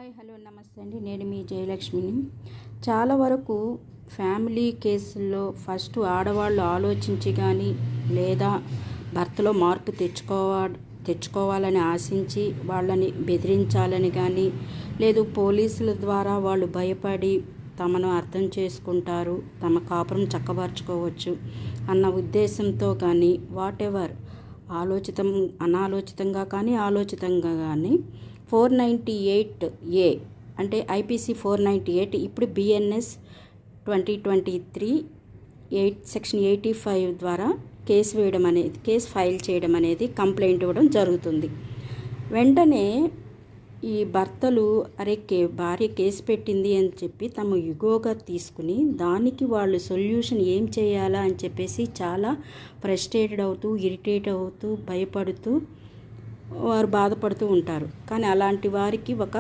Hi hello నమస్తే అండి. నేను మీ జయలక్ష్మిని. చాలా వరకు ఫ్యామిలీ కేసుల్లో ఫస్ట్ ఆడవాళ్ళు ఆలోచించి కానీ లేదా భర్తలో మార్పు తెచ్చుకోవాలని ఆశించి వాళ్ళని బెదిరించాలని కానీ లేదు పోలీసుల ద్వారా వాళ్ళు భయపడి తమను అర్థం చేసుకుంటారు, తమ కాపురం చక్కబరుచుకోవచ్చు అన్న ఉద్దేశంతో కానీ వాటెవర్ అనాలోచితంగా కానీ ఆలోచితంగా కానీ 498A అంటే ఐపీసీ 498 ఇప్పుడు బిఎన్ఎస్ 2023 సెక్షన్ 85 ద్వారా కేసు ఫైల్ చేయడం అనేది కంప్లైంట్ ఇవ్వడం జరుగుతుంది. వెంటనే ఈ భర్తలు భార్య కేసు పెట్టింది అని చెప్పి తమ యుగోగా తీసుకుని దానికి వాళ్ళు సొల్యూషన్ ఏం చేయాలా అని చెప్పేసి చాలా ఫ్రస్ట్రేటెడ్ అవుతూ ఇరిటేట్ అవుతూ భయపడుతూ వారు బాధపడుతూ ఉంటారు. కానీ అలాంటి వారికి ఒక